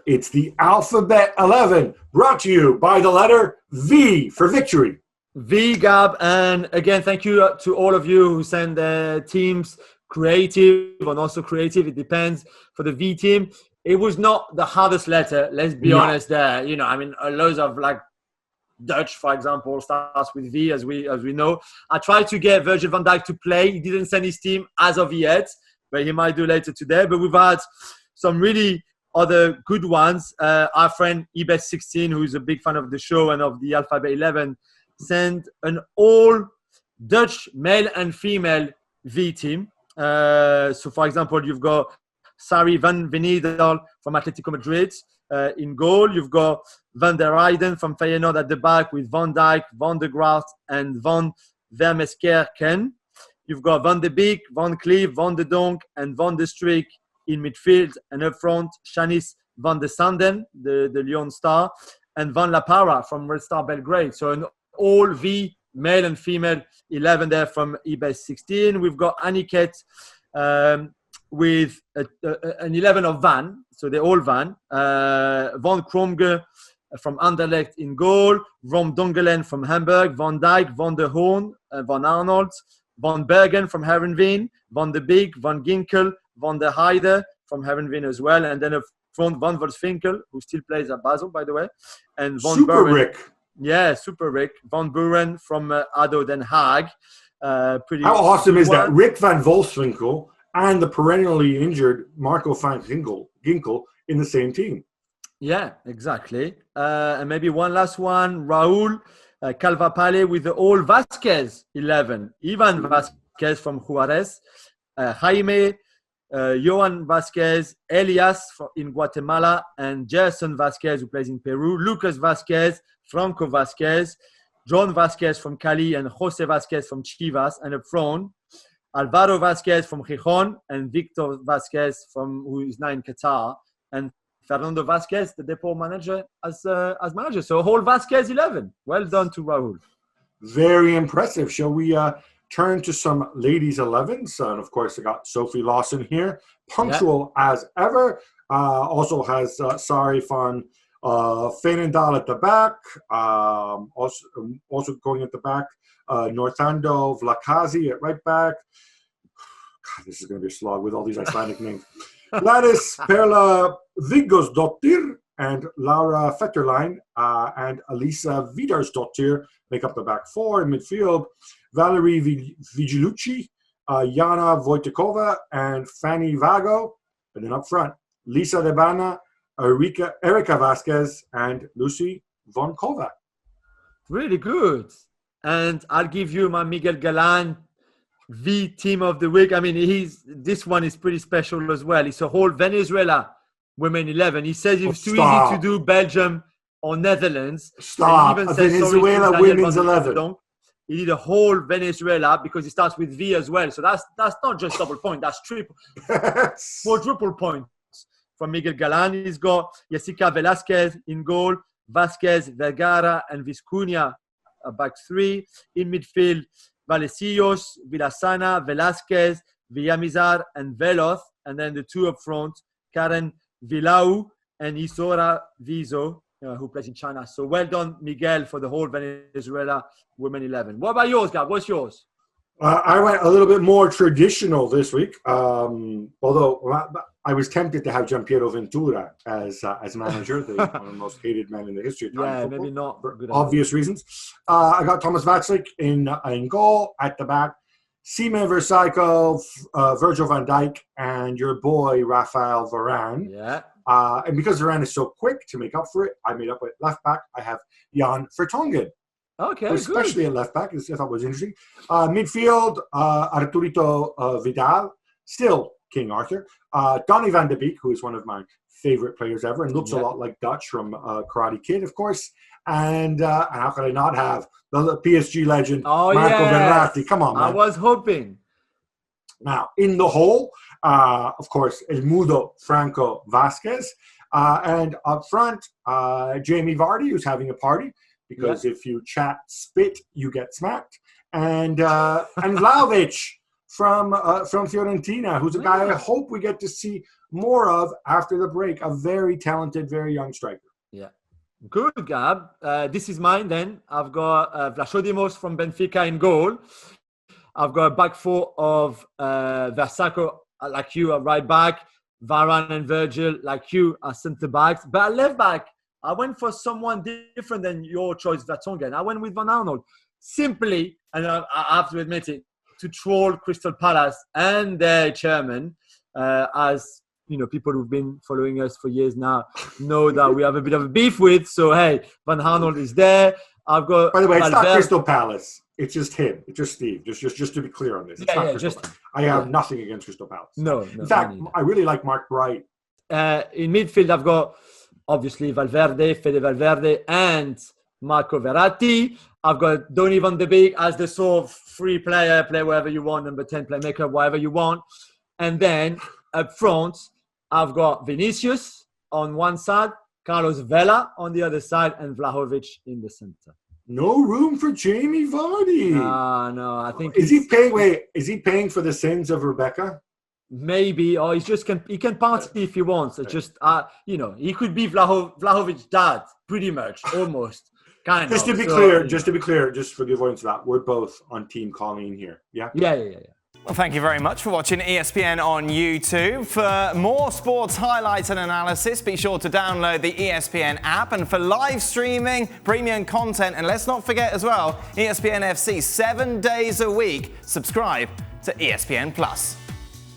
It's the Alphabet 11, brought to you by the letter V for victory. V, Gab, and again, thank you to all of you who send teams creative and also creative. It depends. For the V team, it was not the hardest letter. Let's be honest there. You know, I mean, loads of like Dutch, for example, starts with V, as we know. I tried to get Virgil van Dijk to play. He didn't send his team as of yet, but he might do later today. But we've had some really other good ones. Our friend eBet16, who is a big fan of the show and of the Alphabet 11, sent an all Dutch male and female V team. So, for example, you've got Sarri van Venedal from Atletico Madrid in goal. You've got Van der Eyden from Feyenoord at the back with Van Dijk, Van der Graat, and Van Vermeerkerken. You've got Van de Beek, Van Cleef, Van de Donk, and Van de Streek in midfield. And up front, Shanice van de Sanden, the Lyon star, and Van La Parra from Red Star Belgrade. So an all V, male and female 11 there from eBet16. We've got Aniket with an 11 of Van, so they're all Van. Van Kromge from Anderlecht in goal. Van Dongelen from Hamburg. Van Dijk, Van der Hoorn, Van Arnold. Van Bergen from Herenveen. Van de Beek, Van Ginkel, Van der Heide from Herenveen as well. And then up front, Van Volsvinkel, who still plays at Basel, by the way. And Van Super Buren. Rick. Yeah, Super Rick. Van Buren from ADO Den Haag. How awesome is that? Rick van Volswinkel and the perennially injured Marco van Ginkel in the same team. Yeah, exactly. And maybe one last one, Raul Calvapale with the all Vasquez 11. Ivan Vasquez from Juarez. Jaime, Johan Vasquez, Elias in Guatemala, and Gerson Vasquez, who plays in Peru. Lucas Vasquez, Franco Vasquez, John Vasquez from Cali, and Jose Vasquez from Chivas. And up front, Alvaro Vasquez from Gijón, and Victor Vasquez who is now in Qatar, and Fernando Vasquez, the Depot manager, as manager. So whole Vasquez 11. Well done to Raul. Very impressive. Shall we turn to some ladies 11s? And of course, I got Sophie Lawson here, punctual as ever. Also has Sari van Veenendaal at the back. Also going at the back, Northando Vlakazi at right back. God, this is going to be a slog with all these Icelandic names. Gladys Perla Vigosdottir and Laura Fetterlein and Alisa Vidarsdottir make up the back four. In midfield, Valerie Vigilucci, Jana Wojtekova, and Fanny Vago. And then up front, Lisa Debana, Erika Vasquez, and Lucy Vonkova. Really good. And I'll give you my Miguel Galan V team of the week. I mean, this one is pretty special as well. It's a whole Venezuela women 11. He says it's too easy to do Belgium or Netherlands. Stop. So Venezuela women's 11. He did a whole Venezuela because it starts with V as well. So that's not just double point. That's quadruple points from Miguel Galan. He's got Jessica Velasquez in goal, Vasquez, Vergara, and Vizcuña back three. In midfield, Vallecillos, Villasana, Velasquez, Villamizar, and Veloz. And then the two up front, Karen Vilau and Isora Vizo, who plays in China. So well done, Miguel, for the whole Venezuela Women 11. What about yours, Gab? What's yours? I went a little bit more traditional this week, although I was tempted to have Gianpiero Ventura as manager, one of the most hated men in the history of time football, maybe not for obvious reasons. I got Thomas Vatslik in goal. At the back, Sime Versailles, Virgil van Dijk, and your boy Raphael Varane. Yeah. And because Varane is so quick to make up for it, I made up with left back. I have Jan Vertonghen. Okay, especially good. at left back, I thought was interesting. Midfield, Arturito Vidal, still King Arthur. Donny van de Beek, who is one of my favorite players ever and looks a lot like Dutch from Karate Kid, of course. And how could I not have the PSG legend, Marco Verratti? Come on, man. I was hoping. Now, in the hole, of course, El Mudo Franco Vasquez. And up front, Jamie Vardy, who's having a party. Because if you chat spit, you get smacked. And Vlahovic from Fiorentina, who's a guy I hope we get to see more of after the break. A very talented, very young striker. Yeah. Good, Gab. This is mine then. I've got Vlachodimos from Benfica in goal. I've got a back four of Versaco, like you, a right back. Varane and Virgil, like you, are centre backs. But at left back, I went for someone different than your choice, Vertonghen. I went with Van Arnold. Simply, and I have to admit it, to troll Crystal Palace and their chairman, as you know, people who've been following us for years now know that we have a bit of a beef with. So hey, Van Arnold is there. I've got. By the way, it's not Crystal Palace. It's just him. It's just Steve. Just to be clear on this. It's not Crystal Palace. I have nothing against Crystal Palace. No. In fact, I really like Mark Bright. In midfield, I've got obviously Valverde, Fede Valverde, and Marco Verratti. I've got Donny van de Beek as the sort of free player, play wherever you want, number 10 playmaker, whatever you want. And then up front, I've got Vinicius on one side, Carlos Vela on the other side, and Vlahovic in the center. No room for Jamie Vardy. No, I think is he paying? Wait, is he paying for the sins of Rebecca? Maybe, or he can party if he wants. It's just you know, he could be Vlahovic's dad, pretty much, almost. Kind just of. To be clear, just for the avoidance of that, we're both on Team Colleen here. Yeah. Yeah. Well, thank you very much for watching ESPN on YouTube. For more sports highlights and analysis, be sure to download the ESPN app. And for live streaming, premium content, and let's not forget as well, ESPN FC 7 days a week. Subscribe to ESPN Plus.